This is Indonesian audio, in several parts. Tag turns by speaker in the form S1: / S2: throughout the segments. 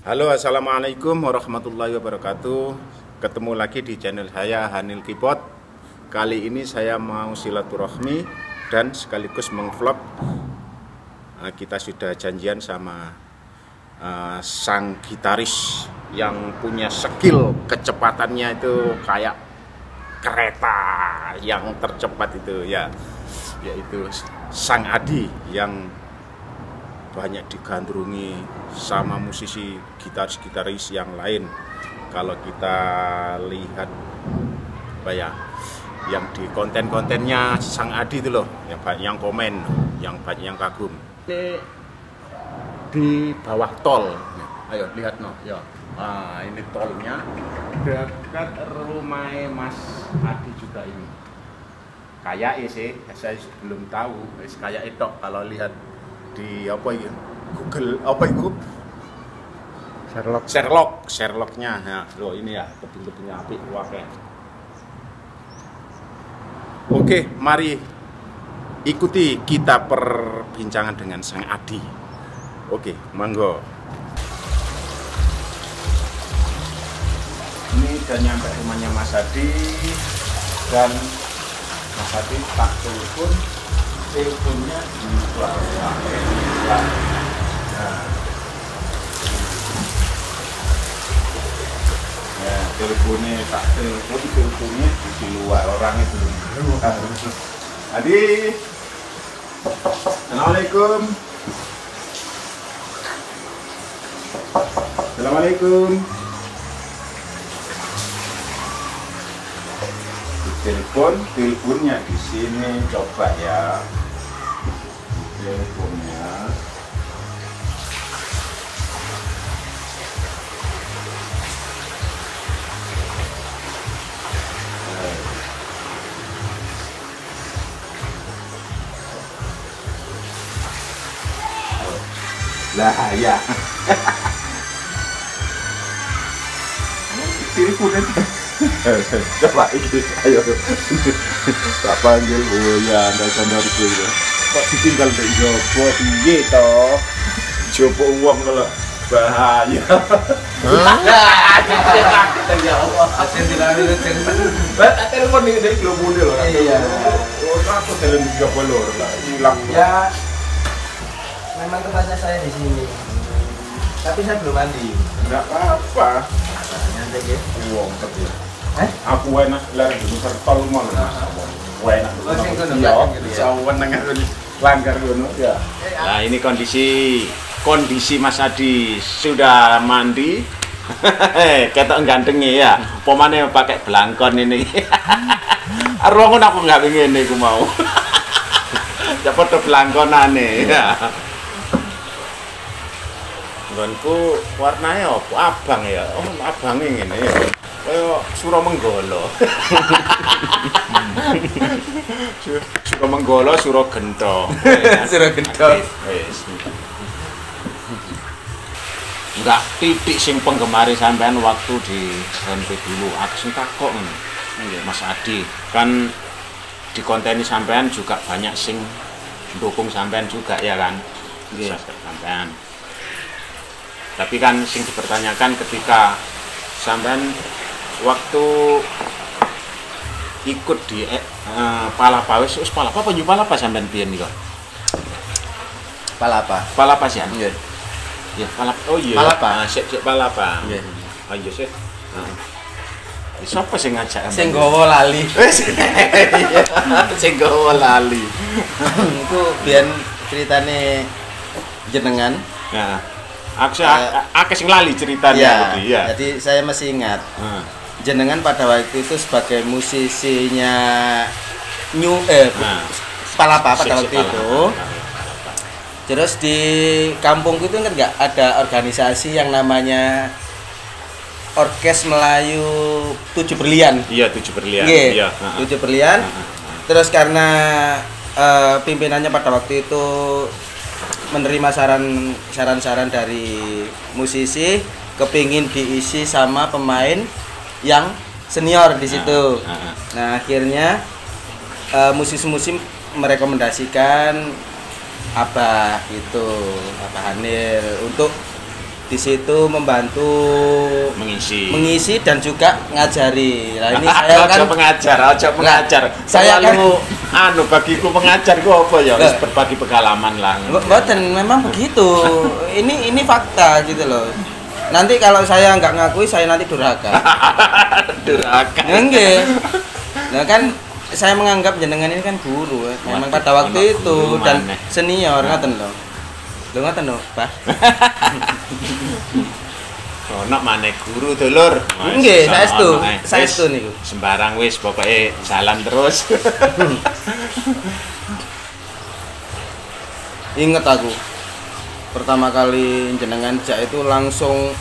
S1: Halo, assalamualaikum warahmatullahi wabarakatuh. Ketemu lagi di channel saya Hanil Kipot. Kali ini saya mau silaturahmi dan sekaligus mengvlog. Kita sudah janjian sama sang gitaris yang punya skill kecepatannya itu kayak kereta yang tercepat itu ya, yaitu Sang Adi yang banyak digandrungi sama musisi gitaris-gitaris yang lain. Kalau kita lihat apa ya, yang di konten-kontennya Sang Adi itu loh, yang banyak yang komen, yang banyak yang kagum. Ini di bawah tol, ayo lihat no, ya. Nah, ini tolnya dekat rumah Mas Adi juga ini. Kayak sih, saya belum tahu. Kayak itu kalau lihat di apa ya, Google apa itu, Sherlocknya ya. Loh ini ya tebing-tebingnya api wae. Oke, mari ikuti kita perbincangan dengan Sang Adi. Oke, monggo. Ini udah nyampe rumahnya Mas Adi dan Mas Adi tak telepon. Teleponnya di bawah. Nah, ya, teleponnya tak teleponnya di luar, orangnya belum. Adi, assalamualaikum. Assalamualaikum. Teleponnya di sini, coba ya. Teleponnya. Lah ya. Teleponnya. Coba ini, ayo. Tak panggil, oh ya, Anda sandarku ya. Kok ditinggal dari Jopo, piye toh? Jopo uang kalau bahaya. Kita ya Allah. Asin dilari cerita. Bat telepon nih dari Globo loh. Iya. Oh, aku telepon di Jopo lor lah. Hilang.
S2: Ya, memang tempatnya saya di sini. Tapi saya belum mandi.
S1: Enggak apa-apa.
S2: Nyantai ya.
S1: Uang tapi. Aku enak lari di tol mana? Enak. Iya, jauhan nengah langgar ngono ya. Nah, ini kondisi Mas Adi sudah mandi. Ketok gantengnya ya. Pomane pakai belangkon ini. Arwongon aku nggak pengen nih, aku mau. Ya foto belangkonane ya. Nggonku warnanya apa? Abang ya. Oh, abang ngene ya. Kaya Suramenggala. Suramenggala, Suragenta.
S2: Suragenta.
S1: Wis. Enggak titik sing penggemari sampean waktu di SMP dulu. Aku sing takok ngono. Nggih, Mas Adi. Kan di konten sampean juga banyak sing dukung sampean juga ya kan? Nggih, sampean. Tapi kan sing dipertanyakan ketika sampean waktu ikut di Palapa, wis Palapa apa New Palapa sampean biyen niku? Palapa sih. Iya. Ya, Palapa. Oh iya.
S2: Palapa.
S1: Sik Palapa.
S2: Iya.
S1: Oh iya sih. Heeh. Siapa sing ngajak?
S2: Sing gowo lali.
S1: Wis. Sing gowo lali.
S2: Itu biyen ceritane jenengan.
S1: Nah, aku sing lali ceritanya tadi ya.
S2: Jadi saya masih ingat. Jenengan pada waktu itu sebagai musisinya Palapa pada waktu itu. Terus di kampungku itu kan nggak ada organisasi yang namanya Orkes Melayu 7 Berlian.
S1: Iya, 7 Berlian.
S2: Iya, 7 Berlian. Terus karena pimpinannya pada waktu itu menerima saran-saran dari musisi, kepingin diisi sama pemain yang senior di situ. Nah, akhirnya musisi-musisi merekomendasikan Abah gitu, Abah Hanil untuk di situ membantu mengisi dan juga ngajari. Nah, ini saya kan
S1: pengajar.
S2: Saya kan
S1: bagiku pengajar ku apa ya? Wis berbagi pengalaman lah.
S2: Mboten, memang begitu. Ini fakta gitu loh. Nanti kalau saya nggak ngakui, saya nanti durhaka.
S1: Durhaka.
S2: Nggih. Nah kan saya menganggap jenengan ini kan guru, memang pada waktu itu dan senior ngaten lho. Lho ngaten lho, Pak.
S1: Ono maneh guru dulur.
S2: Nggih, saestu niku.
S1: Sembarang wis pokoke jalan terus.
S2: Ingat aku. Pertama kali jenengan jak itu langsung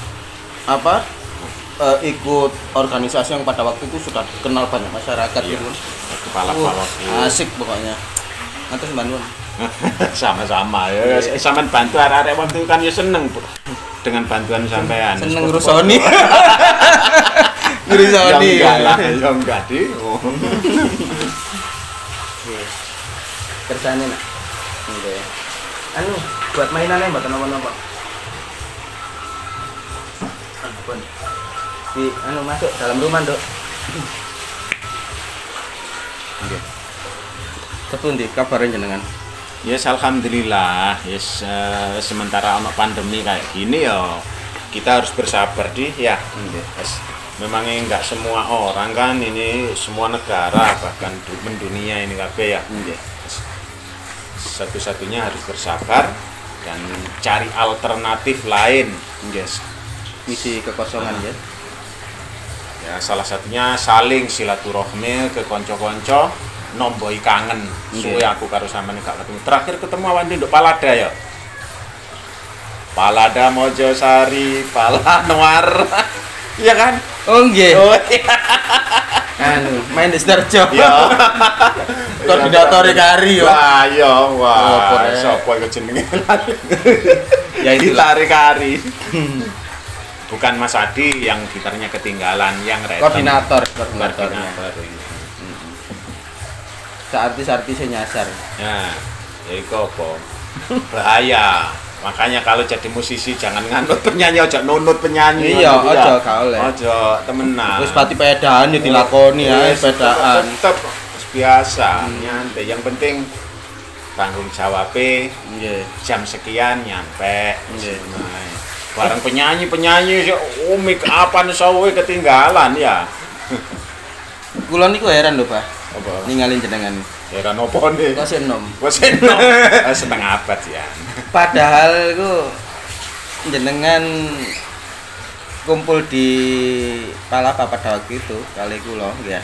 S2: ikut organisasi yang pada waktu itu sudah kenal banyak masyarakat gitu.
S1: Kepala
S2: asik pokoknya. Ngatus bantuan.
S1: Sama-sama ya. Sampeyan bantu arek-arek waktu kan ya seneng dengan bantuan sampean.
S2: Seneng ngrusoni. Ngrusoni.
S1: Ya enggak di.
S2: Kersane nak. Nggih. Anu buat mainannya mboten napa-napa. Ampun. Masuk dalam rumah, Dok. Nggih. Kepundi kabarnya jenengan?
S1: Yes, alhamdulillah. Yes, sementara ono pandemi kayak gini ya kita harus bersabar ya. Yes. Memangnya nggak semua orang kan ini semua negara bahkan mendunia ini kabeh ya. Yes. Satu-satunya harus bersabar dan cari alternatif lain. Yes.
S2: Isi kekosongan ya.
S1: Ya, salah satunya saling silaturahmi ke konco-konco. Nomboi kangen, suwe aku karo sampean gak ketemu. Terakhir ketemu awan nduk Palada ya. Palada Mojosari, Palanoar. Iya kan?
S2: Oh nggih.
S1: Oh,
S2: main di Sidoarjo. Ya. Koordinator kari yo.
S1: Wah, sapa iku jenenge? Ya itu lari kari. Bukan Mas Adi yang gitarnya ketinggalan, yang koordinatornya. Seartis-artisnya nyasar. Nah, ya itu apa? Bahaya. Makanya kalau jadi musisi jangan nganut penyanyi, aja nunut penyanyi.
S2: Iya, aja gak oleh.
S1: Aja temenan.
S2: Wis pati pedaan ya dilakoni ya, pedaan.
S1: Tetep biasa, nyantai. Yang penting tanggung jawabnya. Jam sekian nyampe. Barang penyanyi make upan sawe ketinggalan ya.
S2: Kula niku heran lho, Pak.
S1: Apa?
S2: Ninggalin jenengan.
S1: Heran opo nih?
S2: Kok senom.
S1: Setengah abad ya.
S2: Padahal itu jenengan kumpul di Palapa pada waktu itu kali kula ya.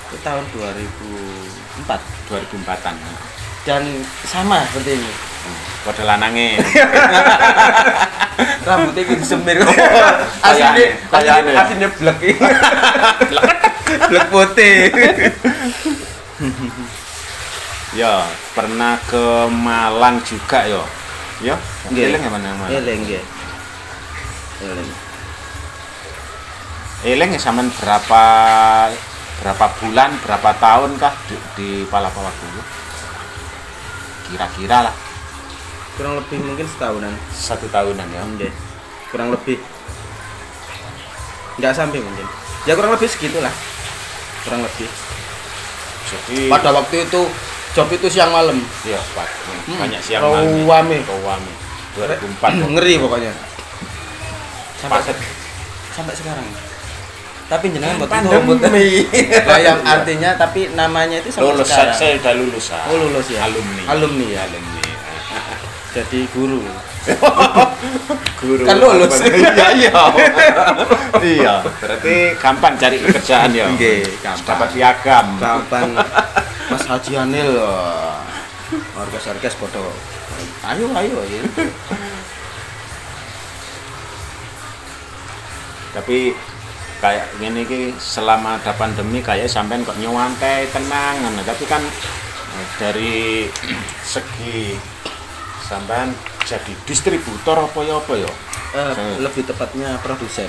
S2: Itu tahun 2004-an. Dan sama seperti ini.
S1: Padha lanange.
S2: Rambutnya iki disemir. Asine blek iki. Blek putih.
S1: Ya, pernah ke Malang juga ya. Ya, eling mana Malang?
S2: Eling nggih.
S1: Eling sampean berapa bulan, berapa tahun kah di Palapa waktu itu? Kira-kira lah.
S2: Kurang lebih mungkin setahunan.
S1: 1 tahunan ya.
S2: Nggih. Kurang lebih. Enggak sampai mungkin. Ya kurang lebih segitulah. Kurang lebih. Jadi pada waktu itu job itu siang malam.
S1: Iya, Pak. Banyak siang malam. Rawame. 2004.
S2: Ngeri pokoknya. Sampai sekarang. Tapi jenengan buat pandemi. Yang artinya tapi namanya itu sampai
S1: lulus,
S2: sekarang.
S1: Saya udah lulus.
S2: Oh, lulus ya.
S1: Alumni.
S2: Jadi guru.
S1: Guru.
S2: Kan lulus.
S1: Iya. Berarti gampang cari pekerjaan ya.
S2: Nggih, gampang.
S1: Dapat piagam.
S2: Gampang. Mas Haji Anil. Orkes foto. Ayo ya.
S1: Tapi kayak gini ki selama ada pandemi kayak sampean kok nyewantai tenang, tapi kan dari segi sampean jadi distributor apa ya?
S2: Lebih tepatnya produsen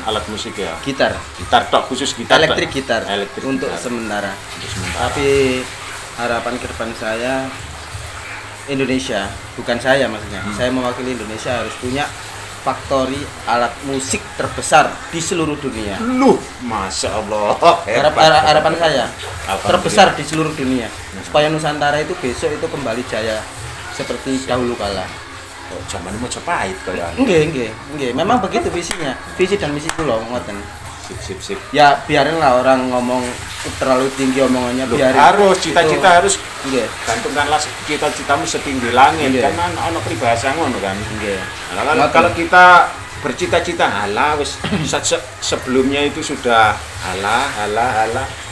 S1: alat musik ya.
S2: Gitar
S1: tok, khusus gitar.
S2: Elektrik gitar. Untuk sementara. Tapi harapan ke depan saya Indonesia, bukan saya maksudnya. Saya mewakili Indonesia harus punya factory alat musik terbesar di seluruh dunia.
S1: Lu, masya Allah.
S2: Harapan saya
S1: Alhamdulillah.
S2: terbesar di seluruh dunia supaya Nusantara itu besok itu kembali jaya seperti dahulu kala.
S1: Oh, zaman mau Majapahit kalau
S2: Nggih. Memang begitu visinya. Visi dan misi kula ngoten.
S1: sip.
S2: Ya biarinlah orang ngomong terlalu tinggi omongannya,
S1: Loh,
S2: biarin.
S1: harus cita-cita harus
S2: Nggih.
S1: gantungkanlah cita-citamu setinggi langit.
S2: Nggih.
S1: Kan ono peribahasa ngono kan.
S2: Nggih.
S1: Kalau kita bercita-cita halah wis sebelumnya itu sudah halah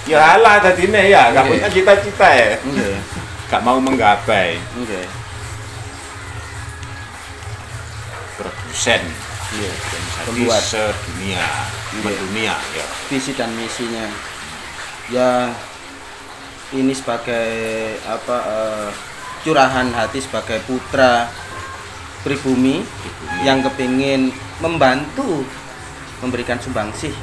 S1: ya halah tadine ya gak
S2: Nggih.
S1: punya cita-cita ya
S2: Nggih.
S1: gak mau menggapai
S2: Nggih.
S1: produsen
S2: Iya.
S1: jadi
S2: Pembuat.
S1: sedunia mendunia ya
S2: Visi dan misinya. Ya ini sebagai curahan hati sebagai putra pribumi yang kepingin membantu memberikan sumbangsih,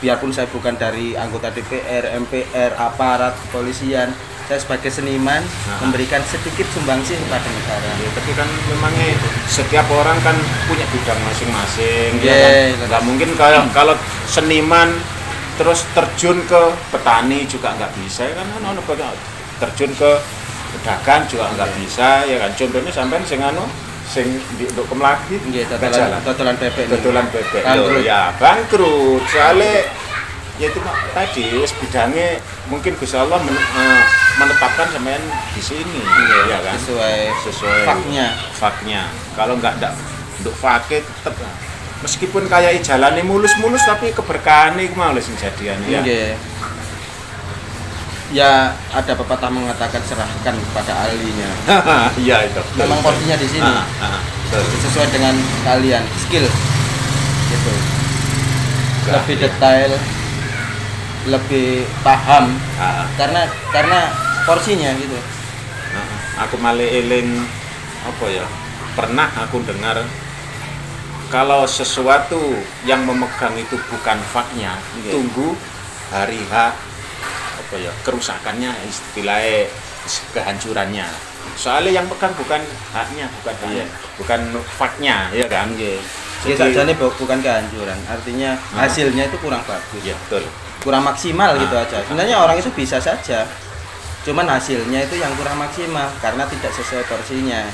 S2: biarpun saya bukan dari anggota DPR, MPR, aparat kepolisian, saya sebagai seniman memberikan sedikit sumbangsih kepada negara.
S1: Ya, tapi kan memangnya setiap orang kan punya bidang masing-masing
S2: Iya,
S1: ya kan? Nggak mungkin kalau seniman terus terjun ke petani juga nggak bisa ya kan ono terjun ke pedagang juga nggak bisa ya kan contohnya sampean sing di untuk kemlaki
S2: Nggih,
S1: jalan
S2: dodolan bebek.
S1: dodolan bebek
S2: Bangkrut.
S1: Loh, ya bangkrut soalnya ya itu tadi bidangnya mungkin Gusti Allah menetapkan sampean di sini ya kan
S2: Sesuai
S1: faknya kalau nggak untuk fakir tetap meskipun kayak jalannya mulus-mulus tapi keberkahan itu malah sing jadian ya.
S2: Nggih. Ya ada pepatah mengatakan serahkan kepada ahlinya.
S1: Iya itu.
S2: Memang porsinya di sini.
S1: Betul.
S2: Sesuai dengan kalian skill gitu.
S1: Nah,
S2: Lebih detail, lebih paham karena porsinya gitu.
S1: Aku malah eling apa ya? Pernah aku dengar kalau sesuatu yang memegang itu bukan faknya, tunggu hari H apa ya kerusakannya istilahnya kehancurannya. Soalnya yang pegang bukan haknya, bukan faknya, ya kan?
S2: Jadi sajane bukan kehancuran, artinya hasilnya itu kurang bagus.
S1: Ya betul.
S2: Kurang maksimal gitu aja. Sebenarnya orang itu bisa saja. Cuman hasilnya itu yang kurang maksimal karena tidak sesuai porsinya.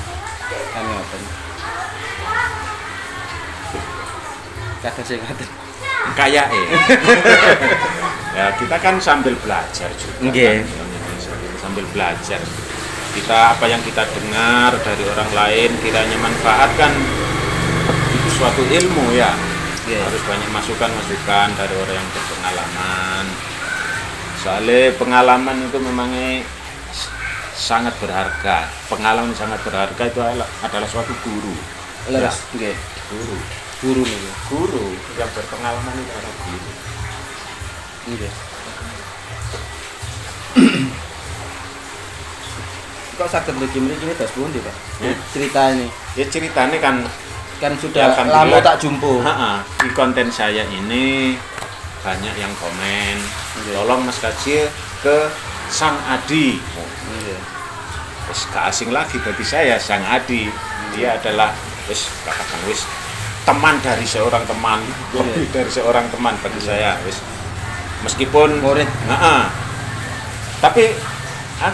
S2: Kan ngoten. Kata sing ngoten.
S1: Kayak ya kita kan sambil belajar juga
S2: Nggih.
S1: kan? Sambil belajar kita apa yang kita dengar dari orang lain kiranya manfaatkan itu suatu ilmu ya. Harus banyak masukan dari orang yang berpengalaman soalnya pengalaman itu memangnya sangat berharga itu adalah suatu guru
S2: Leres, nggih. Guru nih.
S1: Guru yang berpengalaman itu adalah guru.
S2: Nggih. Kok saged mriki-mriki ini das pundi, Pak? Ceritanya.
S1: Ya ceritanya kan
S2: Sudah
S1: alhamdulillah.
S2: lama tak jumpa.
S1: Di konten saya ini banyak yang komen, tolong Mas Kacil ke Sang Adi. Wis gak asing lagi bagi saya Sang Adi. Dia adalah katakan teman dari seorang teman, lebih dari seorang teman bagi saya. Meskipun
S2: murid.
S1: Tapi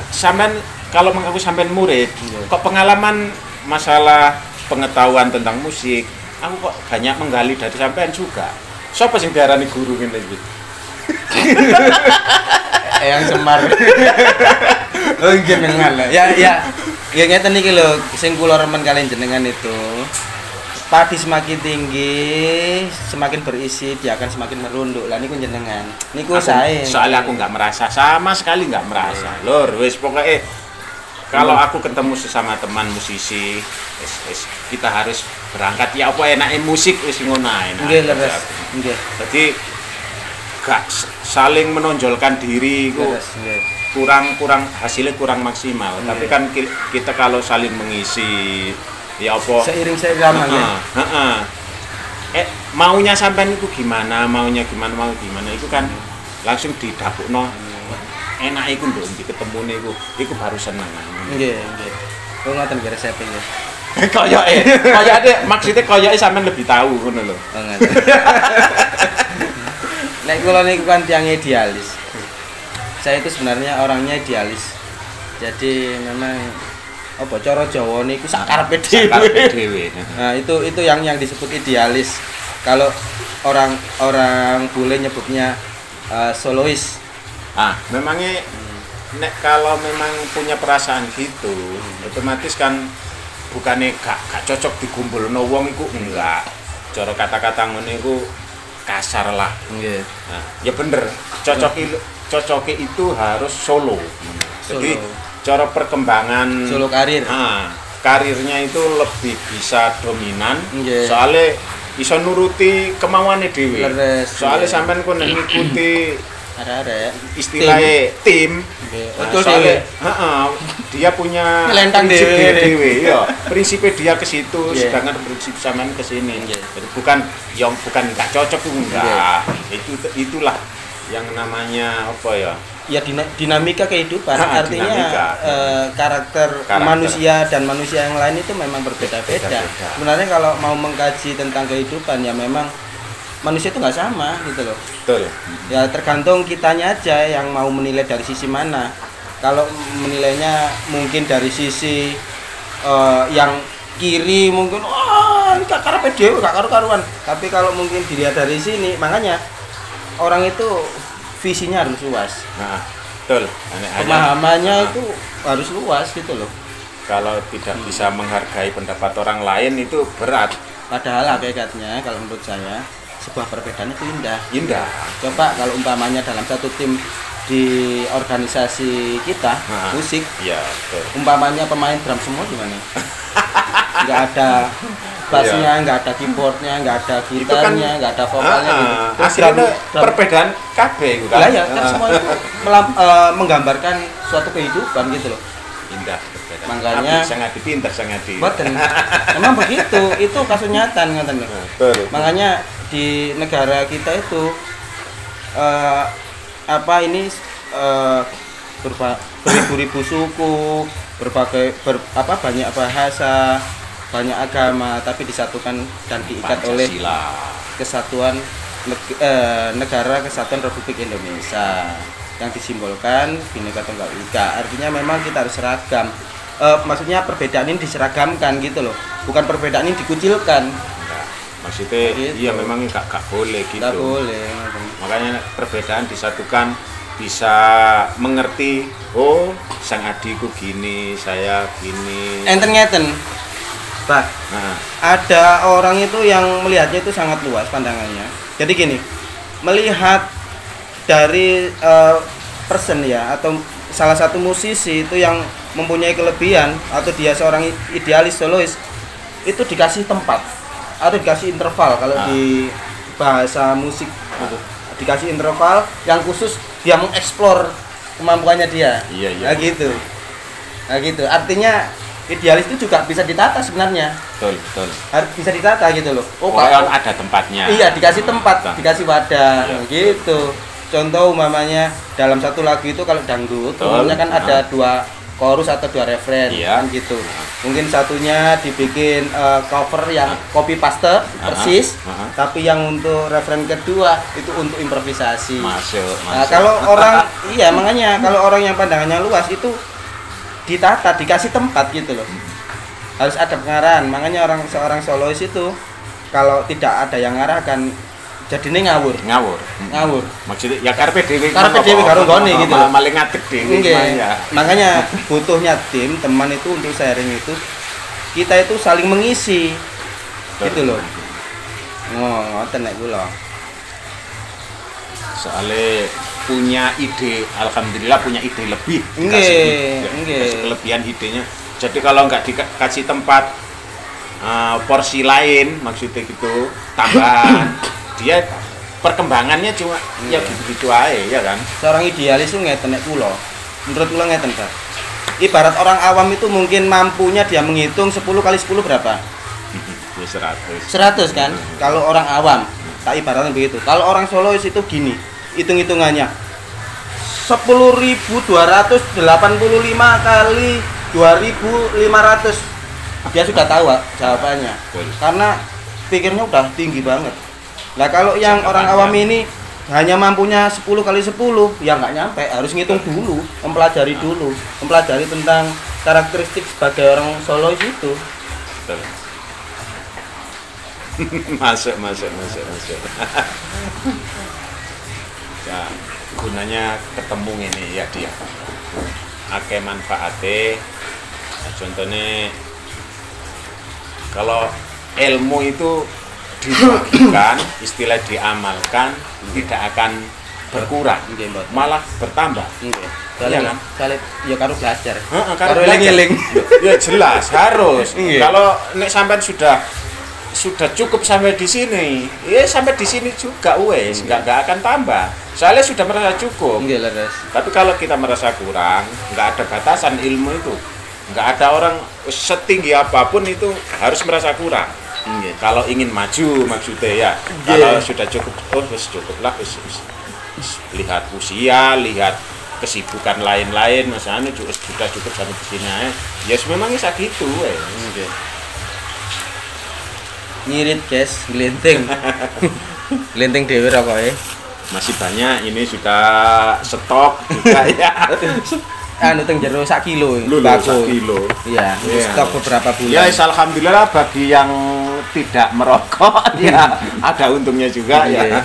S1: sampean kalau mengaku sampean murid, kok pengalaman masalah pengetahuan tentang musik, aku kok banyak menggali dari sampean juga. Siapa sing diarani guru ngene iki?
S2: Eyang Semar. Oh jenengan lah. Ya ngeten iki lho, sing kula remen kalian jenengan itu. Padi semakin tinggi, semakin berisi, dia akan semakin merunduk. Lah niku jenengan. Niku sae.
S1: Soalnya aku nggak merasa, sama sekali nggak merasa. Lur, wis pokoknya kalau aku ketemu sesama teman musisi, kita harus berangkat ya apa enake musik wis ngono ae.
S2: Nggih, leres. Nggih.
S1: Jadi gak saling menonjolkan diri ku kurang hasilnya kurang maksimal. Tapi kan kita kalau saling mengisi ya apa
S2: seiring seirama ya.
S1: Maunya sampean itu gimana, mau gimana itu kan langsung didapukno. Enak iku nduk ketemune iku baru seneng.
S2: Nggih. Oh ngoten nggih resep iki.
S1: Koyoke maksudnya koyoke sampean lebih tahu ngono lho.
S2: Oh ngoten. Nek kula niku kan tiyang idealis. Saya itu sebenarnya orangnya idealis. Jadi memang apa cara Jawa niku sak karepe dhewe. Nah, itu yang disebut idealis. Kalau orang bule nyebutnya solois.
S1: Memangnya nek kalau memang punya perasaan gitu, otomatis kan bukannya gak cocok dikumpulno wong iku enggak. Cara kata-kata ngono iku kasar lah.
S2: Nggih.
S1: Nah, ya bener. Cocoknya itu harus solo. Jadi cara perkembangan
S2: solo karir.
S1: Karirnya itu lebih bisa dominan.
S2: Yeah.
S1: Soalnya bisa nuruti kemauannya dewi. Soalnya sampean ku nek ngikuti istilahnya tim.
S2: Betul
S1: soalnya dia punya prinsip dewi. Ya, prinsipnya dia ke situ, sedangkan prinsip sampean ke sini. Jadi bukan nggak cocok enggak. Itulah yang namanya apa ya?
S2: Ya dinamika kehidupan, artinya karakter manusia dan manusia yang lain itu memang berbeda-beda. Sebenarnya kalau mau mengkaji tentang kehidupan ya memang manusia itu nggak sama gitu loh.
S1: Betul.
S2: Ya tergantung kitanya aja yang mau menilai dari sisi mana. Kalau menilainya mungkin dari sisi yang kiri mungkin ini gak karepe dhewe gak karu-karuan. Tapi kalau mungkin dilihat dari sini, makanya orang itu visinya harus luas.
S1: Nah, betul.
S2: Pemahamannya itu harus luas gitu loh.
S1: Kalau tidak bisa menghargai pendapat orang lain itu berat.
S2: Padahal hakikatnya kalau menurut saya sebuah perbedaan itu indah.
S1: Indah.
S2: Coba kalau umpamanya dalam satu tim di organisasi kita musik,
S1: ya, betul.
S2: Umpamanya pemain drum semua gimana? Nggak ada bassnya, nggak ada keyboardnya, nggak ada gitarnya, nggak ada vokalnya gitu.
S1: Aslinya perbedaan kabeh itu kan.
S2: Lah ya, kan semua itu menggambarkan suatu kehidupan gitu loh.
S1: Indah.
S2: Makanya
S1: sangat pintar sangat di.
S2: Betul. Memang begitu, itu kasus nyata ngoten lho. Makanya di negara kita itu beribu-ribu suku, banyak bahasa, banyak agama, tapi disatukan dan diikat oleh kesatuan negara kesatuan Republik Indonesia yang disimbolkan Bhinneka Tunggal Ika. Artinya memang kita harus seragam. Maksudnya perbedaan ini diseragamkan gitu loh, bukan perbedaan ini dikucilkan.
S1: Maksudnya
S2: gitu.
S1: Iya memang gak boleh gitu.
S2: Gak boleh.
S1: Makanya perbedaan disatukan, bisa mengerti. Oh, sang adikku gini, saya gini.
S2: Enten ngeten, Pak. Ada orang itu yang melihatnya itu sangat luas pandangannya. Jadi gini, melihat dari person ya, atau salah satu musisi itu yang mempunyai kelebihan atau dia seorang idealis solois itu dikasih tempat atau dikasih interval kalau di bahasa musik gitu. Dikasih interval yang khusus dia mengeksplor kemampuannya dia.
S1: Iya.
S2: Nah gitu. Nah gitu. Artinya idealis itu juga bisa ditata sebenarnya.
S1: Betul.
S2: Harus bisa ditata gitu loh.
S1: Oh, kalau ada tempatnya.
S2: Iya, dikasih tempat, dikasih wadah gitu. Contoh umpamanya dalam satu lagu itu kalau dangdut, umumnya kan ada 2 chorus atau 2 referen kan gitu. Mungkin satunya dibikin cover yang copy paste persis, tapi yang untuk referen kedua itu untuk improvisasi.
S1: Masuk.
S2: Nah, kalau orang makanya kalau orang yang pandangannya luas itu ditata, dikasih tempat gitu loh. Harus ada pengarahan. Makanya seorang solois itu kalau tidak ada yang ngarahkan jadinya ngawur. Maksudnya ya karepe dhewe
S1: karo
S2: nggone gitu loh.
S1: Maling ngadeg dhewe
S2: ya. Makanya butuhnya tim, teman itu untuk sharing itu kita itu saling mengisi. Gitu loh. Ngoten nek kula.
S1: Soalnya punya ide, alhamdulillah punya ide lebih.
S2: Nggih.
S1: Kelebihan idenya. Jadi kalau nggak dikasih tempat porsi lain maksudnya gitu, tambahan dia perkembangannya cuma ya gitu-gitu aja ya kan.
S2: Seorang idealis itu ngeten nek kula. Menurut kula ngeten, Pak. Ibarat orang awam itu mungkin mampunya dia menghitung 10 kali 10 berapa?
S1: Ya 100.
S2: 100 kan? Kalau orang awam, tak ibaratnya begitu. Kalau orang solois itu gini, hitung-hitungannya 10.285 kali 2.500 dia sudah tahu Pak, jawabannya.
S1: Betul.
S2: Karena pikirnya udah tinggi banget. Nah kalau yang orang awam ini hanya mampunya 10 kali 10 ya nggak nyampe, harus ngitung dulu, mempelajari dulu, mempelajari tentang karakteristik sebagai orang Solois itu.
S1: Betul. masuk. Ya, gunanya ketemu ini ya dia. Akeh manfaate. Nah, contohnya kalau ilmu itu dibagikan, istilah diamalkan, tidak akan berkurang, malah bertambah. Iya kan?
S2: Salib ya karo belajar.
S1: Karo
S2: eling-eling.
S1: Ya jelas harus. Kalau nek sampean sudah cukup sampai di sini, ya sampai di sini juga wes, nggak akan tambah. Soalnya sudah merasa cukup. Tapi kalau kita merasa kurang, nggak ada batasan ilmu itu. Nggak ada orang setinggi apapun itu harus merasa kurang. Kalau ingin maju maksudnya ya. Kalau sudah cukup, wis cukup lah, wis. Lihat usia, lihat kesibukan lain-lain, misalnya sudah cukup sampai di sini aja. Ya memang bisa gitu,
S2: Ngirit guys, gelinting. Gelinting dewe rokoknya.
S1: Masih banyak, ini sudah stok juga ya.
S2: Teng jero 1 kilo.
S1: Sak kilo.
S2: Iya, stok beberapa bulan.
S1: Ya, alhamdulillah bagi yang tidak merokok ya ada untungnya juga ya.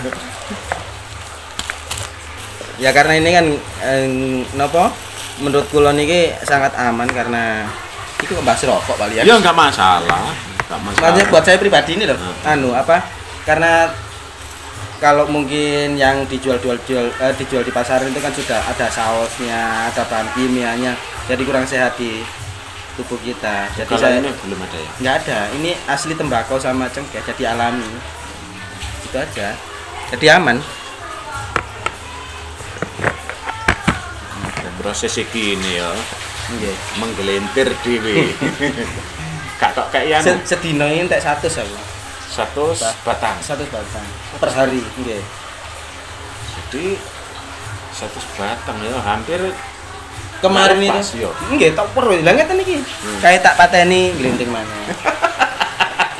S2: Ya karena ini kan napa? Menurut kula niki sangat aman karena itu membahas rokok paling ya.
S1: Ya enggak masalah.
S2: Maksudnya buat saya pribadi ini loh. Karena kalau mungkin yang dijual di pasar itu kan sudah ada sausnya, ada bahan kimianya, jadi kurang sehat di tubuh kita. Jadi
S1: kalau
S2: saya
S1: ini belum ada ya?
S2: Nggak ada. Ini asli tembakau sama cengkeh, jadi alami. Itu aja. Jadi aman.
S1: Proses ini ya. Menggelintir dhewe. Kak kayak
S2: sedina ini entek 100 aku.
S1: 100 batang.
S2: 100 batang per hari, nggih.
S1: Jadi 100 batang ya hampir
S2: kemarin itu. Nggih, tak perlu. Lah ngeten iki. Kayak tak pateni glinting maneh.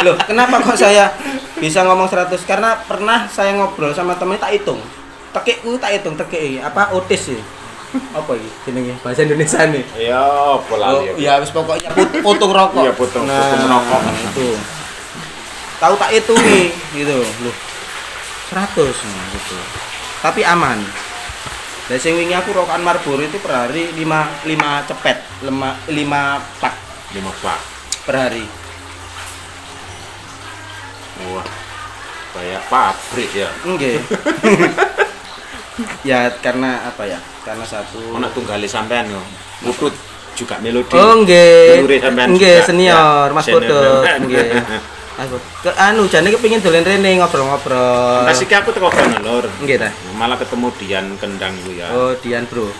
S2: Loh, kenapa kok saya bisa ngomong 100? Karena pernah saya ngobrol sama temen tak hitung. Tekikku tak hitung tekik apa otis sih. Apa iki jenenge bahasa Indonesia nih?
S1: Ya, apa lali.
S2: Ya wis pokoknya putung rokok.
S1: Iya, putung rokok
S2: itu. Tahu tak itu nih gitu loh 100 gitu tapi aman. Dari sing wingi aku rokokan Marlboro itu per hari 5 cepet 5 pak per hari.
S1: Wah kayak pabrik ya.
S2: Nggih. Ya karena apa ya, karena satu
S1: ana tunggale sampean yo mutut juga melodi.
S2: Oh nggih
S1: Nggih
S2: senior Mas Bodo nggih. Aku jane kepengin dolen rene ngobrol-ngobrol.
S1: Pas iki aku teko kono lur.
S2: Nggih ta.
S1: Malah ketemu Dian Kendang ku ya.
S2: Oh, Dian, Bro.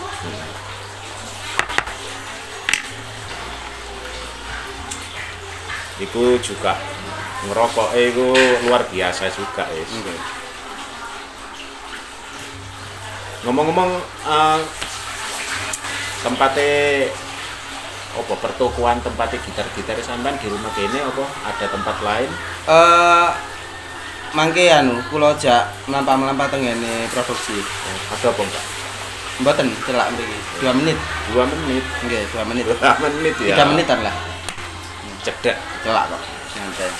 S1: Iku juga ngerokok iku luar biasa juga wis. Ngomong-ngomong tempatnya apa pertokoan tempatnya gitar-gitar sampean di rumah kene apa ada tempat lain?
S2: Mangke kula jak mlampah-mlampah teng ngene produksi.
S1: Ada apa enggak?
S2: Mboten celak mriki. 2 menit.
S1: 2 menit.
S2: Nggih, 2 menit.
S1: 2 menit ya.
S2: 3 menitan lah.
S1: Cedek
S2: Celak kok. Santai.